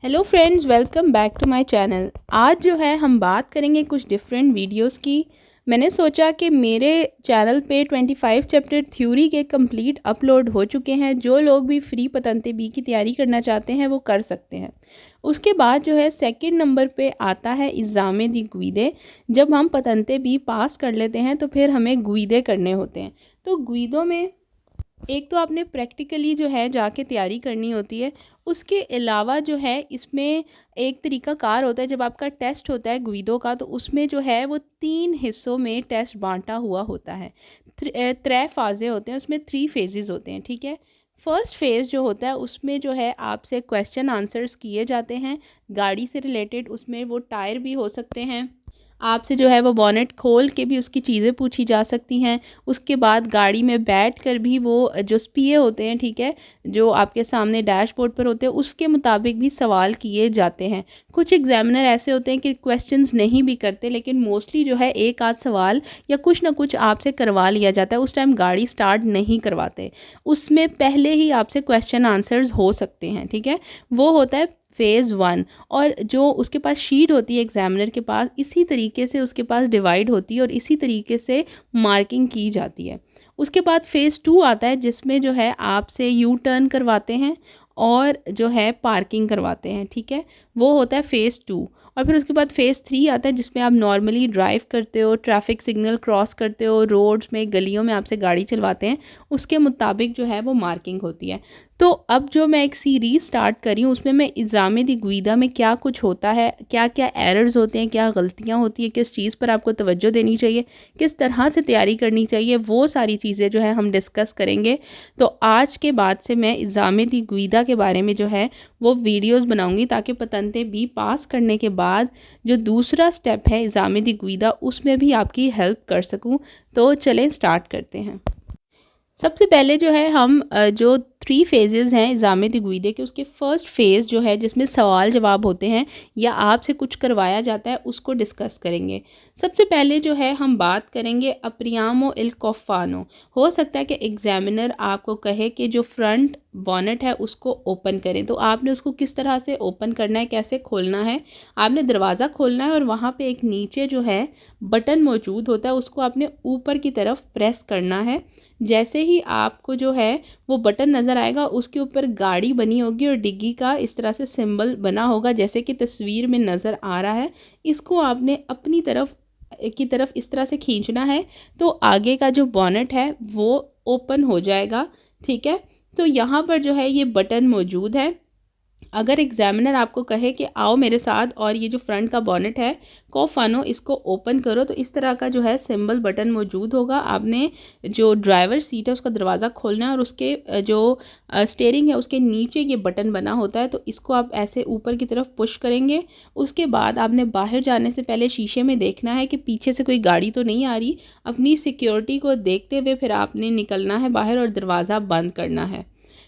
Hello friends, welcome back to my channel. आज जो है हम बात करेंगे कुछ डिफरेंट वीडियोस की। मैंने सोचा कि मेरे चैनल पे 25 चैप्टर थ्योरी के कंप्लीट अपलोड हो चुके हैं। जो लोग भी फ्री पतंते बी की तैयारी करना चाहते हैं वो कर सकते हैं। उसके बाद जो है सेकंड नंबर पे आता है एग्ज़ाम दी गुइदे। जब हम पतंते बी पास कर लेते हैं तो फिर हमें गुइदे करने होते हैं। तो गुइदों में एक तो आपने प्रैक्टिकली जो है जाके तैयारी करनी होती है। उसके अलावा जो है इसमें एक तरीका कार होता है। जब आपका टेस्ट होता है गुइदो का तो उसमें जो है वो 3 हिस्सों में टेस्ट बांटा हुआ होता है। 3 फाज़े होते हैं, उसमें 3 फेजेस होते हैं, ठीक है। फर्स्ट फेज़ जो होता है उसमें जो है आपसे क्वेश्चन आंसर्स किए जाते हैं गाड़ी से रिलेटेड। उसमें वो टायर भी हो सकते हैं, आपसे जो है वो बॉनेट खोल के भी उसकी चीज़ें पूछी जा सकती हैं। उसके बाद गाड़ी में बैठ कर भी वो जो स्पीए होते हैं, ठीक है, जो आपके सामने डैशबोर्ड पर होते हैं उसके मुताबिक भी सवाल किए जाते हैं। कुछ एग्जामिनर ऐसे होते हैं कि क्वेश्चंस नहीं भी करते, लेकिन मोस्टली जो है एक आध सवाल या कुछ ना कुछ आपसे करवा लिया जाता है। उस टाइम गाड़ी स्टार्ट नहीं करवाते, उसमें पहले ही आपसे क्वेश्चन आंसर्स हो सकते हैं, ठीक है। वो होता है फेज़ 1। और जो उसके पास शीट होती है एग्जामिनर के पास, इसी तरीके से उसके पास डिवाइड होती है और इसी तरीके से मार्किंग की जाती है। उसके बाद फ़ेज़ 2 आता है जिसमें जो है आपसे यू टर्न करवाते हैं और जो है पार्किंग करवाते हैं, ठीक है। वो होता है फ़ेज़ 2। और फिर उसके बाद फ़ेज़ 3 आता है जिसमें आप नॉर्मली ड्राइव करते हो, ट्रैफिक सिग्नल क्रॉस करते हो, रोड्स में गलियों में आपसे गाड़ी चलवाते हैं, उसके मुताबिक जो है वो मार्किंग होती है। तो अब जो मैं एक सीरीज़ स्टार्ट करी हूँ उसमें मैं एग्ज़ाम दी गुइदा में क्या कुछ होता है, क्या क्या एरर्स होते हैं, क्या गलतियाँ होती हैं, किस चीज़ पर आपको तवज्जो देनी चाहिए, किस तरह से तैयारी करनी चाहिए, वो सारी चीज़ें जो है हम डिस्कस करेंगे। तो आज के बाद से मैं एग्ज़ाम दी गुइदा के बारे में जो है वो वीडियोस बनाऊंगी ताकि पतंते बी पास करने के बाद जो दूसरा स्टेप है एग्ज़ाम दी गुइदा उसमें भी आपकी हेल्प कर सकूं। तो चलें स्टार्ट करते हैं। सबसे पहले जो है हम जो 3 फेजेस हैं एग्ज़ाम दी गुइदे के, उसके फर्स्ट फेज़ जो है जिसमें सवाल जवाब होते हैं या आपसे कुछ करवाया जाता है उसको डिस्कस करेंगे। सबसे पहले जो है हम बात करेंगे अप्रियामो इल कोफानो। हो सकता है कि एग्जामिनर आपको कहे कि जो फ्रंट बॉनेट है उसको ओपन करें, तो आपने उसको किस तरह से ओपन करना है, कैसे खोलना है। आपने दरवाज़ा खोलना है और वहाँ पे एक नीचे जो है बटन मौजूद होता है, उसको आपने ऊपर की तरफ प्रेस करना है। जैसे ही आपको जो है वो बटन नज़र आएगा उसके ऊपर गाड़ी बनी होगी और डिग्गी का इस तरह से सिंबल बना होगा जैसे कि तस्वीर में नज़र आ रहा है। इसको आपने अपनी तरफ इस तरह से खींचना है तो आगे का जो बॉनेट है वो ओपन हो जाएगा, ठीक है। तो यहाँ पर जो है ये बटन मौजूद है। अगर एग्जामिनर आपको कहे कि आओ मेरे साथ और ये जो फ्रंट का बॉनेट है कोफानो इसको ओपन करो, तो इस तरह का जो है सिंबल बटन मौजूद होगा। आपने जो ड्राइवर सीट है उसका दरवाज़ा खोलना है और उसके जो स्टीयरिंग है उसके नीचे ये बटन बना होता है, तो इसको आप ऐसे ऊपर की तरफ पुश करेंगे। उसके बाद आपने बाहर जाने से पहले शीशे में देखना है कि पीछे से कोई गाड़ी तो नहीं आ रही। अपनी सिक्योरिटी को देखते हुए फिर आपने निकलना है बाहर और दरवाज़ा बंद करना है,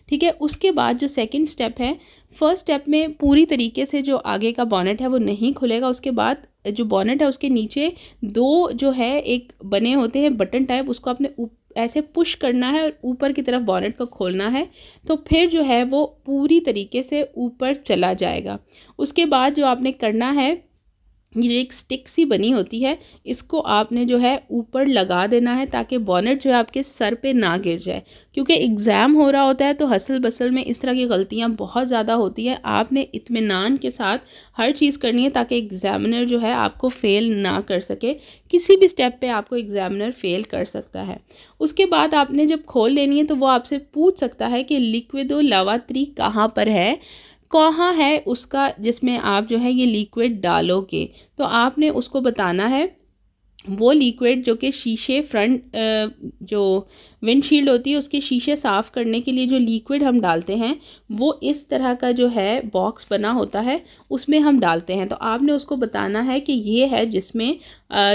ठीक है। उसके बाद जो सेकंड स्टेप है, फर्स्ट स्टेप में पूरी तरीके से जो आगे का बॉनेट है वो नहीं खुलेगा। उसके बाद जो बॉनेट है उसके नीचे 2 जो है एक बने होते हैं बटन टाइप, उसको आपने ऐसे पुश करना है और ऊपर की तरफ बॉनेट को खोलना है, तो फिर जो है वो पूरी तरीके से ऊपर चला जाएगा। उसके बाद जो आपने करना है, ये जो एक स्टिक सी बनी होती है इसको आपने जो है ऊपर लगा देना है ताकि बॉनेट जो है आपके सर पे ना गिर जाए। क्योंकि एग्ज़ाम हो रहा होता है तो हसल बसल में इस तरह की गलतियां बहुत ज़्यादा होती है। आपने इत्मीनान के साथ हर चीज़ करनी है ताकि एग्ज़ामिनर जो है आपको फ़ेल ना कर सके। किसी भी स्टेप पे आपको एग्ज़ामिनर फ़ेल कर सकता है। उसके बाद आपने जब खोल लेनी है तो वो आपसे पूछ सकता है कि लिक्विडो लावात्री कहाँ पर है, कहाँ है उसका जिसमें आप जो है ये लिक्विड डालोगे। तो आपने उसको बताना है वो लिक्विड जो कि शीशे फ्रंट जो विंडशील्ड होती है उसके शीशे साफ़ करने के लिए जो लिक्विड हम डालते हैं वो इस तरह का जो है बॉक्स बना होता है उसमें हम डालते हैं। तो आपने उसको बताना है कि ये है जिसमें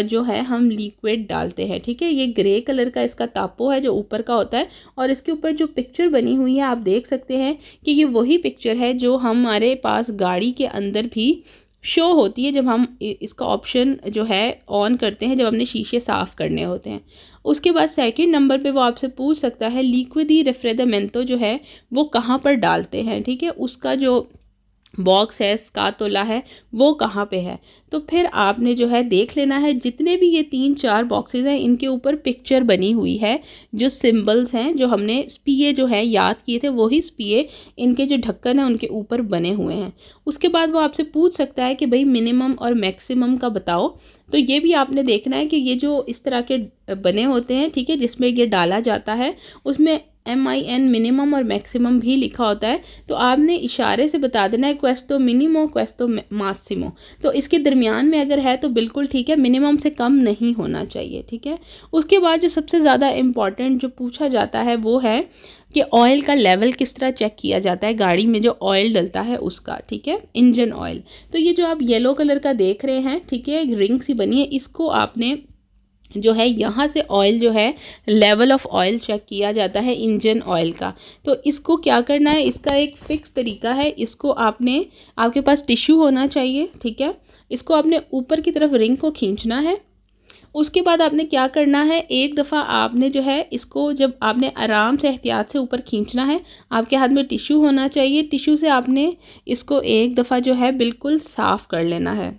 जो है हम लिक्विड डालते हैं, ठीक है। ये ग्रे कलर का इसका तापो है जो ऊपर का होता है और इसके ऊपर जो पिक्चर बनी हुई है आप देख सकते हैं कि ये वही पिक्चर है जो हमारे पास गाड़ी के अंदर भी शो होती है जब हम इसका ऑप्शन जो है ऑन करते हैं, जब हमने शीशे साफ़ करने होते हैं। उसके बाद सेकंड नंबर पे वो आपसे पूछ सकता है लिक्विडी रेफ्रेदमेंटो जो है वो कहाँ पर डालते हैं, ठीक है। उसका जो बॉक्स है, स्कातोला है, वो कहाँ पे है। तो फिर आपने जो है देख लेना है, जितने भी ये 3-4 बॉक्सेस हैं इनके ऊपर पिक्चर बनी हुई है, जो सिंबल्स हैं, जो हमने स्पीए जो है याद किए थे वही स्पीए इनके जो ढक्कन है उनके ऊपर बने हुए हैं। उसके बाद वो आपसे पूछ सकता है कि भाई मिनिमम और मैक्सिमम का बताओ। तो ये भी आपने देखना है कि ये जो इस तरह के बने होते हैं, ठीक है, जिसमें ये डाला जाता है, उसमें MIN मिनिमम और मैक्सिमम भी लिखा होता है। तो आपने इशारे से बता देना है क्वेस्तो मिनिमो क्वेस्तो मासिमो। तो इसके दरमियान में अगर है तो बिल्कुल ठीक है, मिनिमम से कम नहीं होना चाहिए, ठीक है। उसके बाद जो सबसे ज़्यादा इम्पॉर्टेंट जो पूछा जाता है वो है कि ऑयल का लेवल किस तरह चेक किया जाता है गाड़ी में जो ऑयल डलता है उसका, ठीक है, इंजन ऑयल। तो ये जो आप येलो कलर का देख रहे हैं, ठीक है, एक रिंग सी बनी है, इसको आपने जो है यहाँ से ऑयल जो है लेवल ऑफ ऑयल चेक किया जाता है इंजन ऑयल का। तो इसको क्या करना है, इसका एक फ़िक्स तरीका है। इसको आपने, आपके पास टिश्यू होना चाहिए, ठीक है, इसको आपने ऊपर की तरफ रिंग को खींचना है। उसके बाद आपने क्या करना है, एक दफ़ा आपने जो है इसको, जब आपने आराम से एहतियात से ऊपर खींचना है, आपके हाथ में टिश्यू होना चाहिए। टिश्यू से आपने इसको एक दफ़ा जो है बिल्कुल साफ़ कर लेना है।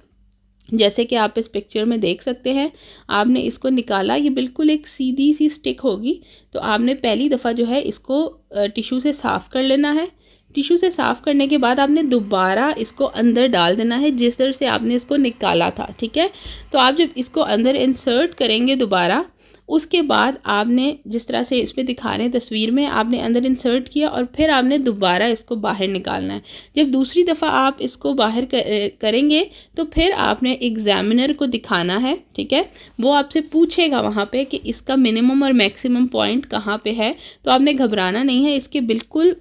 जैसे कि आप इस पिक्चर में देख सकते हैं, आपने इसको निकाला, ये बिल्कुल एक सीधी सी स्टिक होगी। तो आपने पहली दफ़ा जो है इसको टिश्यू से साफ़ कर लेना है। टिश्यू से साफ़ करने के बाद आपने दोबारा इसको अंदर डाल देना है जिस तरह से आपने इसको निकाला था, ठीक है। तो आप जब इसको अंदर इंसर्ट करेंगे दोबारा, उसके बाद आपने जिस तरह से इसमें दिखा रहे हैं तस्वीर में, आपने अंदर इंसर्ट किया और फिर आपने दोबारा इसको बाहर निकालना है। जब दूसरी दफ़ा आप इसको बाहर करेंगे तो फिर आपने एग्जामिनर को दिखाना है, ठीक है। वो आपसे पूछेगा वहाँ पे कि इसका मिनिमम और मैक्सिमम पॉइंट कहाँ पे है। तो आपने घबराना नहीं है, इसके बिल्कुल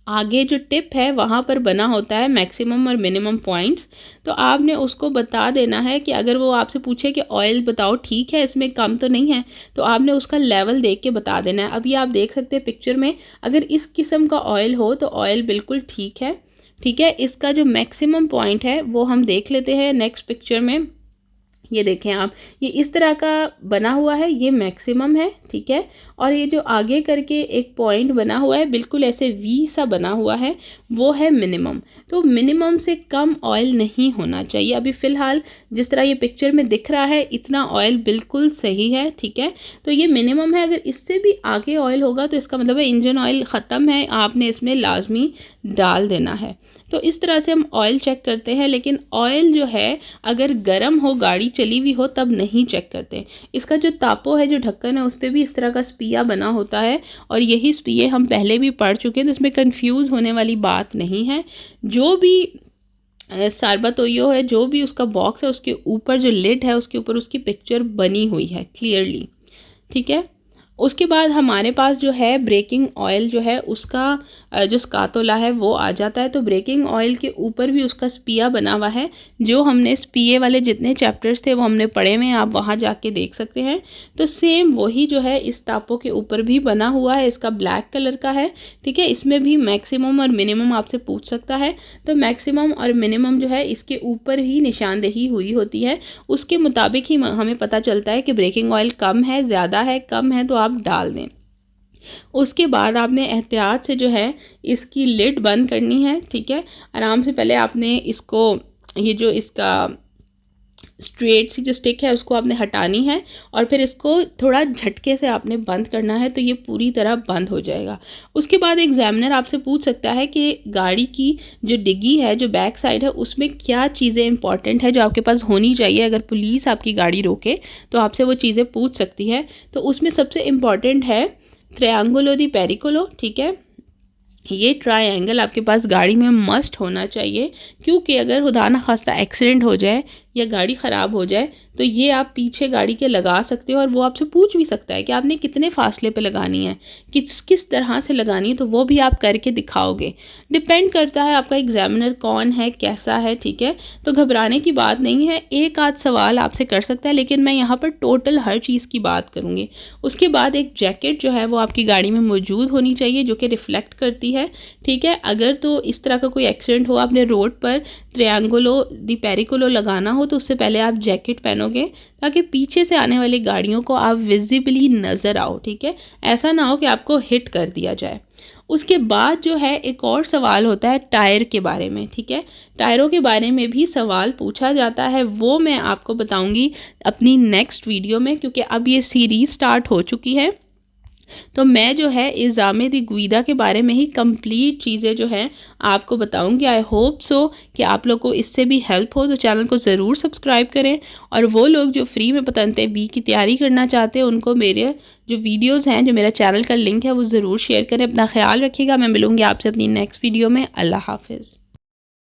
आगे जो टिप है वहाँ पर बना होता है मैक्सिमम और मिनिमम पॉइंट्स। तो आपने उसको बता देना है कि अगर वो आपसे पूछे कि ऑयल बताओ ठीक है, इसमें कम तो नहीं है, तो आपने उसका लेवल देख के बता देना है। अभी आप देख सकते हैं पिक्चर में, अगर इस किस्म का ऑयल हो तो ऑयल बिल्कुल ठीक है, ठीक है। इसका जो मैक्सिमम पॉइंट है वो हम देख लेते हैं नेक्स्ट पिक्चर में। ये देखें आप, ये इस तरह का बना हुआ है, ये मैक्सिमम है, ठीक है। और ये जो आगे करके एक पॉइंट बना हुआ है बिल्कुल ऐसे वी सा बना हुआ है, वो है मिनिमम। तो मिनिमम से कम ऑयल नहीं होना चाहिए। अभी फ़िलहाल जिस तरह ये पिक्चर में दिख रहा है इतना ऑयल बिल्कुल सही है, ठीक है। तो ये मिनिमम है, अगर इससे भी आगे ऑयल होगा तो इसका मतलब है इंजन ऑयल ख़त्म है, आपने इसमें लाजमी डाल देना है। तो इस तरह से हम ऑयल चेक करते हैं, लेकिन ऑयल जो है अगर गर्म हो, गाड़ी चली हुई हो, तब नहीं चेक करते। इसका जो तापो है, जो ढक्कन है, उस पर भी इस तरह का स्पिया बना होता है और यही स्पिये हम पहले भी पढ़ चुके हैं, तो इसमें कंफ्यूज होने वाली बात नहीं है। जो भी सार्बातोयो है, जो भी उसका बॉक्स है, उसके ऊपर जो लिड है उसके ऊपर उसकी पिक्चर बनी हुई है क्लियरली, ठीक है। उसके बाद हमारे पास जो है ब्रेकिंग ऑयल जो है उसका जो स्कातोला है वो आ जाता है। तो ब्रेकिंग ऑयल के ऊपर भी उसका स्पिया बना हुआ है। जो हमने स्पिये वाले जितने चैप्टर्स थे वो हमने पढ़े हुए हैं, आप वहाँ जाके देख सकते हैं। तो सेम वही जो है इस टापो के ऊपर भी बना हुआ है, इसका ब्लैक कलर का है, ठीक है। इसमें भी मैक्सिमम और मिनिमम आपसे पूछ सकता है। तो मैक्सिमम और मिनिमम जो है इसके ऊपर ही निशानदेही हुई होती है, उसके मुताबिक ही हमें पता चलता है कि ब्रेकिंग ऑयल कम है, ज़्यादा है, कम है, तो आप डाल दें। उसके बाद आपने एहतियात से जो है इसकी लिड बंद करनी है, ठीक है। आराम से पहले आपने इसको, ये जो इसका स्ट्रेट सी जो स्टिक है उसको आपने हटानी है और फिर इसको थोड़ा झटके से आपने बंद करना है, तो ये पूरी तरह बंद हो जाएगा। उसके बाद एग्जामिनर आपसे पूछ सकता है कि गाड़ी की जो डिग्गी है, जो बैक साइड है, उसमें क्या चीज़ें इंपॉर्टेंट है जो आपके पास होनी चाहिए। अगर पुलिस आपकी गाड़ी रोके तो आपसे वो चीज़ें पूछ सकती है। तो उसमें सबसे इम्पॉर्टेंट है ट्रायंगुलो दी पेरिकोलो, ठीक है। ये ट्रायंगल आपके पास गाड़ी में मस्ट होना चाहिए, क्योंकि अगर खुदा न खास्ता एक्सीडेंट हो जाए या गाड़ी ख़राब हो जाए तो ये आप पीछे गाड़ी के लगा सकते हो और वो आपसे पूछ भी सकता है कि आपने कितने फासले पे लगानी है, किस तरह से लगानी है, तो वो भी आप करके दिखाओगे। डिपेंड करता है आपका एग्जामिनर कौन है, कैसा है, ठीक है। तो घबराने की बात नहीं है, एक आध सवाल आपसे कर सकता है, लेकिन मैं यहाँ पर टोटल हर चीज़ की बात करूँगी। उसके बाद एक जैकेट जो है वो आपकी गाड़ी में मौजूद होनी चाहिए जो कि रिफ्लेक्ट करती है, ठीक है। अगर तो इस तरह का कोई एक्सीडेंट हो, आपने रोड पर ट्रायंगुलो दी पेरिकोलो लगाना हो, तो उससे पहले आप जैकेट पहनोगे ताकि पीछे से आने वाली गाड़ियों को आप विजिबली नज़र आओ, ठीक है। ऐसा ना हो कि आपको हिट कर दिया जाए। उसके बाद जो है एक और सवाल होता है टायर के बारे में, ठीक है। टायरों के बारे में भी सवाल पूछा जाता है, वो मैं आपको बताऊंगी अपनी नेक्स्ट वीडियो में, क्योंकि अब ये सीरीज़ स्टार्ट हो चुकी है। तो मैं जो है इज़ामे दी गुइदा के बारे में ही कंप्लीट चीज़ें जो हैं आपको बताऊंगी। आई होप सो कि आप लोग को इससे भी हेल्प हो, तो चैनल को ज़रूर सब्सक्राइब करें। और वो लोग जो फ्री में पतंते बी की तैयारी करना चाहते हैं उनको मेरे जो वीडियोज़ हैं, जो मेरा चैनल का लिंक है, वो ज़रूर शेयर करें। अपना ख्याल रखिएगा। मैं मिलूँगी आपसे अपनी नेक्स्ट वीडियो में। अल्लाह हाफिज़।